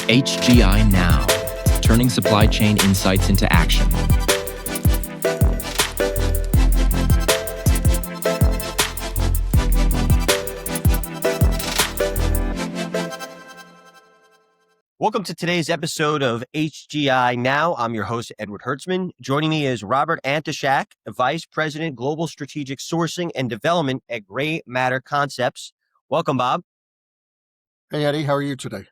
HGI Now, turning supply chain insights into action. Welcome to today's episode of HGI Now. I'm your host, Edward Hertzman. Joining me is Robert Antoshak, Vice President, Global Strategic Sourcing and Development at Gray Matter Concepts. Welcome, Bob. Hey, Eddie, how are you today?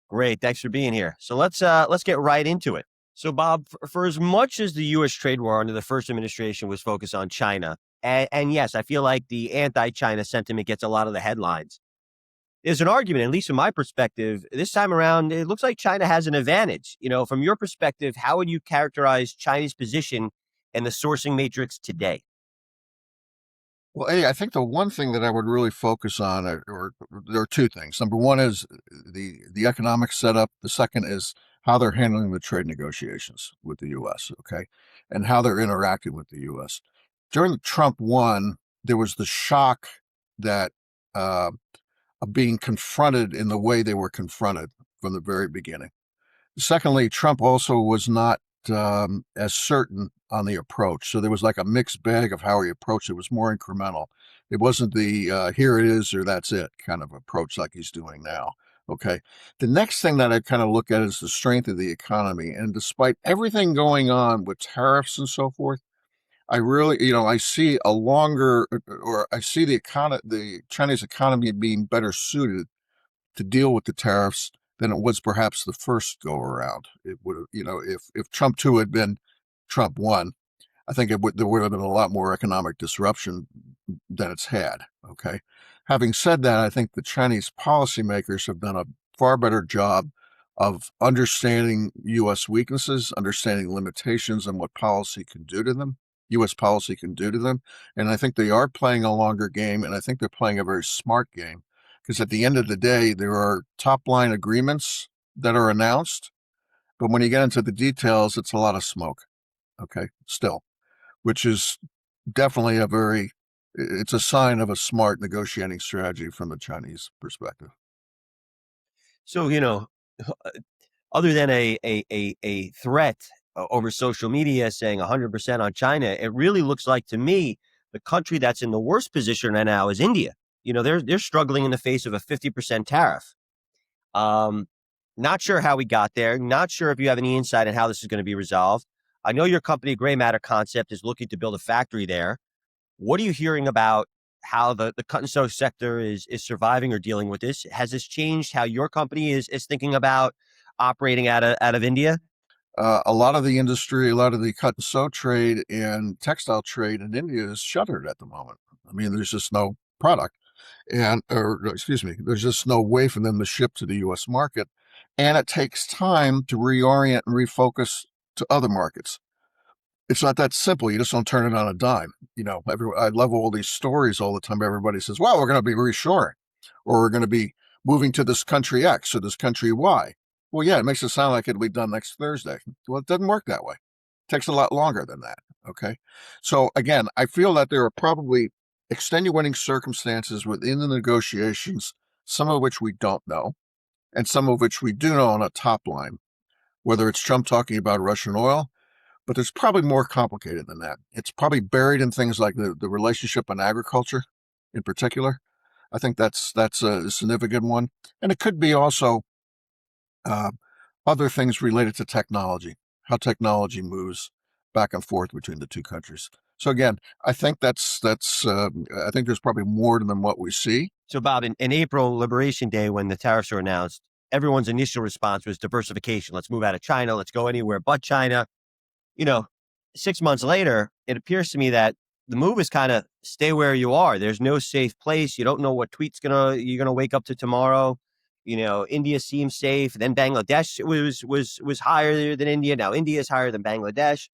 Great. Thanks for being here. So let's get right into it. So, Bob, for as much as the U.S. trade war under the first administration was focused on China, and yes, I feel like the anti-China sentiment gets a lot of the headlines. There's an argument, at least from my perspective, this time around, it looks like China has an advantage. From your perspective, how would you characterize China's position in the sourcing matrix today? Well, Eddie, I think the one thing that I would really focus on, or there are two things. Number one is the economic setup. The second is how they're handling the trade negotiations with the U.S., okay, and how they're interacting with the U.S. During the Trump one, there was the shock that of being confronted in the way they were confronted from the very beginning. Secondly, Trump also was not as certain on the approach. So there was like a mixed bag of how he approached it. It was more incremental. It wasn't the here it is or that's it kind of approach like he's doing now. Okay. The next thing that I kind of look at is the strength of the economy. And despite everything going on with tariffs and so forth, I really, I see a longer, or I see the Chinese economy being better suited to deal with the tariffs than it was perhaps the first go around. It would have, if Trump 2 had been Trump 1, I think there would have been a lot more economic disruption than it's had. Okay. Having said that, I think the Chinese policymakers have done a far better job of understanding U.S. weaknesses, understanding limitations and what policy can do to them, U.S. policy can do to them. And I think they are playing a longer game, and I think they're playing a very smart game. Because at the end of the day, there are top-line agreements that are announced, but when you get into the details, it's a lot of smoke, okay, still, which is definitely it's a sign of a smart negotiating strategy from the Chinese perspective. So, other than a threat over social media saying 100% on China, it really looks like to me the country that's in the worst position right now is India. They're struggling in the face of a 50% tariff. Not sure how we got there. Not sure if you have any insight on how this is going to be resolved. I know your company, Gray Matter Concept, is looking to build a factory there. What are you hearing about how the cut and sew sector is surviving or dealing with this? Has this changed how your company is thinking about operating out of India? A lot of the industry, a lot of the cut and sew trade and textile trade in India is shuttered at the moment. I mean, there's just no product. There's just no way for them to ship to the U.S. market. And it takes time to reorient and refocus to other markets. It's not that simple. You just don't turn it on a dime. I love all these stories all the time. Everybody says, well, we're going to be reshoring, or we're going to be moving to this country X or this country Y. Well, yeah, it makes it sound like it'll be done next Thursday. Well, it doesn't work that way. It takes a lot longer than that. Okay. So again, I feel that there are probably extenuating circumstances within the negotiations, some of which we don't know, and some of which we do know on a top line, whether it's Trump talking about Russian oil, but there's probably more complicated than that. It's probably buried in things like the relationship on agriculture in particular. I think that's a significant one. And it could be also other things related to technology, how technology moves back and forth between the two countries. So again, I think I think there's probably more than what we see. So Bob, in April, Liberation Day, when the tariffs were announced, everyone's initial response was diversification. Let's move out of China. Let's go anywhere but China. 6 months later, it appears to me that the move is kind of stay where you are. There's no safe place. You don't know what tweet's you're gonna wake up to tomorrow. India seems safe. Then Bangladesh was higher than India. Now India is higher than Bangladesh.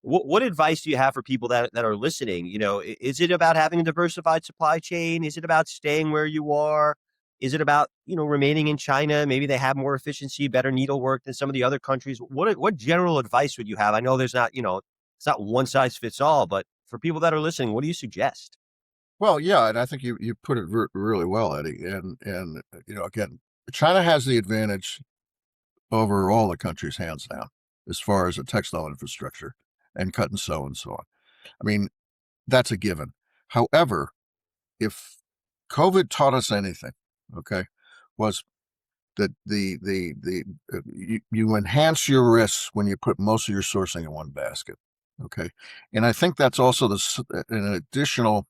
What advice do you have for people that are listening? Is it about having a diversified supply chain? Is it about staying where you are? Is it about, remaining in China? Maybe they have more efficiency, better needlework than some of the other countries. What general advice would you have? I know there's not, it's not one size fits all, but for people that are listening, what do you suggest? Well, yeah, and I think you put it really well, Eddie. And again, China has the advantage over all the countries, hands down, as far as the textile infrastructure and cut and sew and so on. I mean, that's a given. However, if COVID taught us anything, okay, was that you enhance your risks when you put most of your sourcing in one basket, okay, and I think that's also an additional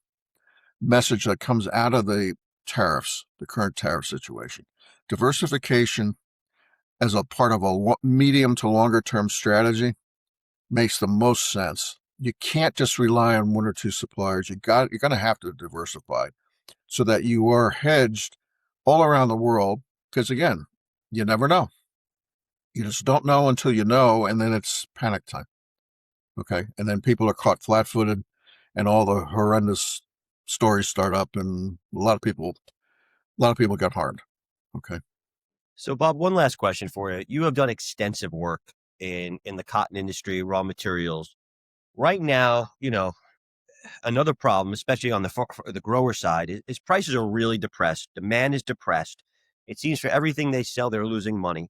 message that comes out of the tariffs, the current tariff situation. Diversification as a part of a medium to longer term strategy makes the most sense. You can't just rely on one or two suppliers. You're going to have to diversify so that you are hedged all around the world. Because again, you never know. You just don't know until you know, and then it's panic time. Okay, and then people are caught flat-footed, and all the horrendous stories start up, and a lot of people got harmed. Okay. So, Bob, one last question for you. You have done extensive work in the cotton industry, raw materials. Right now, another problem, especially on the grower side, is prices are really depressed. Demand is depressed. It seems for everything they sell, they're losing money.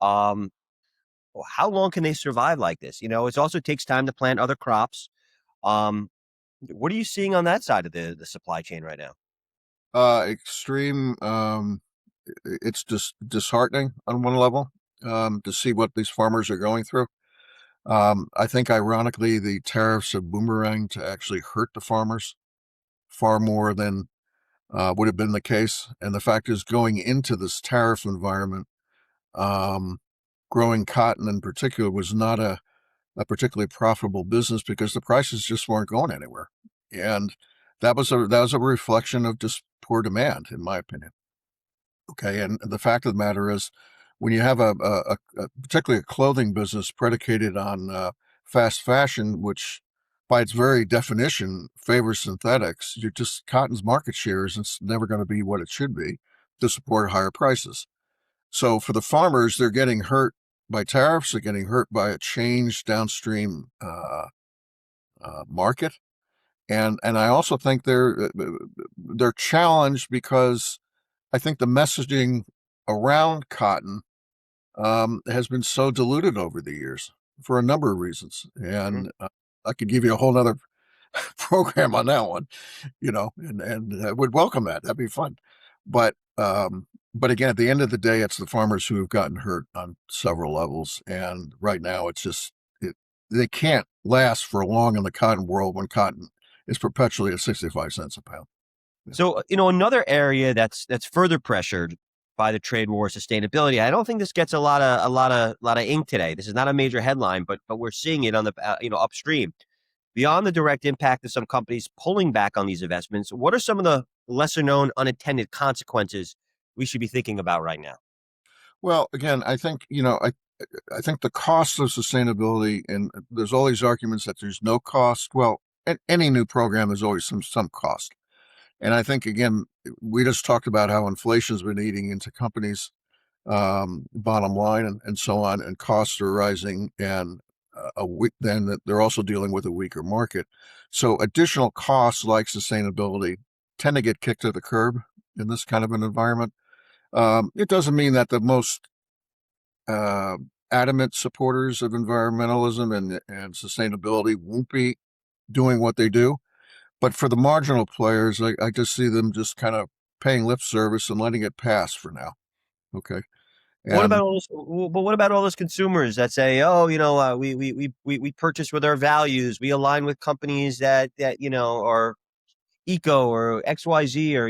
How long can they survive like this? It also takes time to plant other crops. What are you seeing on that side of the supply chain right now? Extreme. It's just disheartening on one level to see what these farmers are going through. I think, ironically, the tariffs have boomeranged to actually hurt the farmers far more than would have been the case. And the fact is, going into this tariff environment, growing cotton in particular was not a particularly profitable business because the prices just weren't going anywhere. And that was a reflection of just poor demand, in my opinion. Okay, and the fact of the matter is, when you have a particularly a clothing business predicated on fast fashion, which by its very definition favors synthetics, cotton's market share is never going to be what it should be to support higher prices. So for the farmers, they're getting hurt by tariffs, they're getting hurt by a changed downstream market, and I also think they're challenged because I think the messaging around cotton has been so diluted over the years for a number of reasons. And I could give you a whole nother program on that one, and I would welcome that. That'd be fun. But again, at the end of the day, it's the farmers who have gotten hurt on several levels. And right now they can't last for long in the cotton world when cotton is perpetually at 65 cents a pound. So, another area that's further pressured by the trade war, sustainability. I don't think this gets a lot of ink today. This is not a major headline, but we're seeing it on the upstream. Beyond the direct impact of some companies pulling back on these investments, what are some of the lesser known unintended consequences we should be thinking about right now? Well, again, I think I think the cost of sustainability, and there's all these arguments that there's no cost. Well, any new program is always some cost. And I think, again, we just talked about how inflation's been eating into companies' bottom line and so on, and costs are rising, and then they're also dealing with a weaker market. So additional costs like sustainability tend to get kicked to the curb in this kind of an environment. It doesn't mean that the most adamant supporters of environmentalism and sustainability won't be doing what they do. But for the marginal players, I just see them just kind of paying lip service and letting it pass for now. Okay. What And about all those consumers that say, "Oh, we purchase with our values. We align with companies that are eco or XYZ, or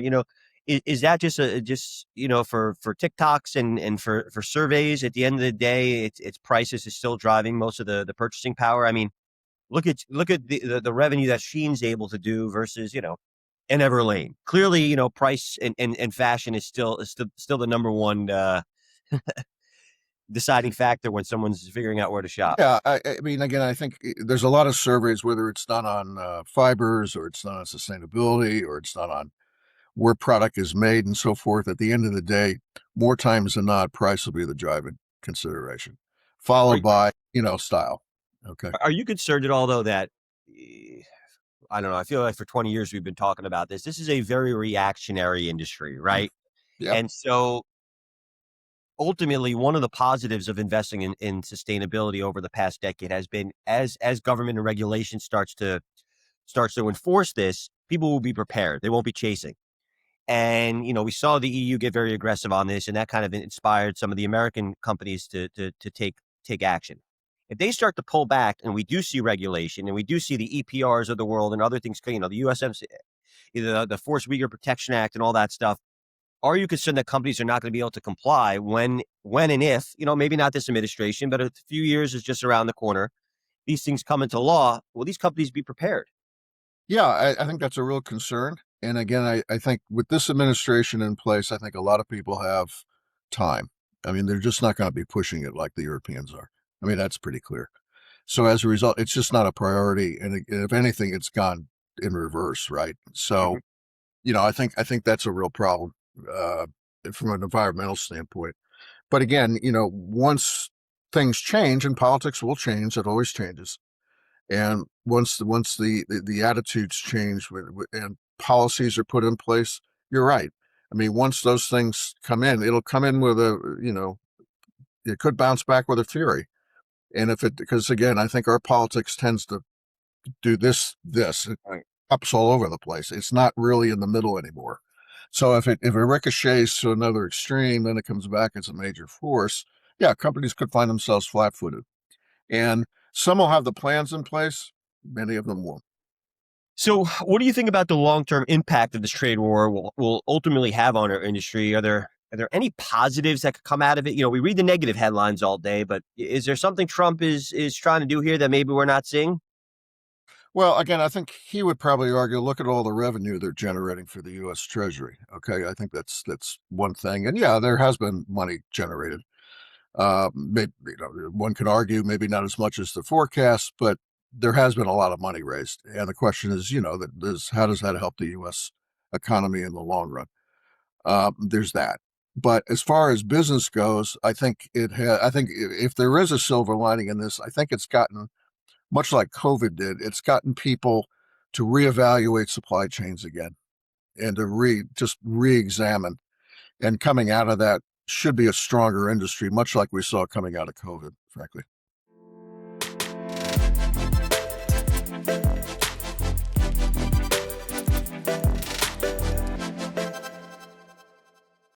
is that just for TikToks and for surveys? At the end of the day, it's prices is still driving most of the purchasing power. I mean, look at the revenue that Shein's able to do versus an Everlane. Clearly, price and fashion is still the number one deciding factor when someone's figuring out where to shop. yeah, I mean, again, I think there's a lot of surveys, whether it's done on fibers or it's done on sustainability or it's done on where product is made and so forth. At the end of the day, more times than not, price will be the driving consideration, Are followed by, style. Okay. are you concerned at all though that I don't know? I feel like for 20 years we've been talking about this. This is a very reactionary industry, right? Yep. And so ultimately one of the positives of investing in sustainability over the past decade has been as government and regulation starts to enforce this, people will be prepared. They won't be chasing. And, we saw the EU get very aggressive on this, and that kind of inspired some of the American companies to take action. If they start to pull back and we do see regulation and we do see the EPRs of the world and other things, the USMC, either the Forced Uyghur Protection Act and all that stuff, are you concerned that companies are not going to be able to comply when and if, maybe not this administration, but a few years is just around the corner, these things come into law, will these companies be prepared? Yeah, I think that's a real concern. And again, I think with this administration in place, I think a lot of people have time. I mean, they're just not going to be pushing it like the Europeans are. I mean, that's pretty clear. So as a result, it's just not a priority. And if anything, it's gone in reverse, right? So, I think that's a real problem from an environmental standpoint. But again, once things change, and politics will change, it always changes. And once the attitudes change and policies are put in place, you're right. I mean, once those things come in, it'll come in with it could bounce back with a fury. And because again, I think our politics tends to do this, Right. ups all over the place. It's not really in the middle anymore. So if it ricochets to another extreme, then it comes back as a major force. Yeah, companies could find themselves flat-footed. And some will have the plans in place, many of them won't. So what do you think about the long-term impact of this trade war will ultimately have on our industry? Are there any positives that could come out of it? We read the negative headlines all day, but is there something Trump is trying to do here that maybe we're not seeing? Well, again, I think he would probably argue, look at all the revenue they're generating for the U.S. Treasury. Okay, I think that's one thing. And yeah, there has been money generated. Maybe, one could argue maybe not as much as the forecast, but there has been a lot of money raised. And the question is, how does that help the U.S. economy in the long run? There's that. But as far as business goes, I think I think if there is a silver lining in this, I think it's gotten, much like COVID did, it's gotten people to reevaluate supply chains again and to just re-examine. And coming out of that should be a stronger industry, much like we saw coming out of COVID, frankly.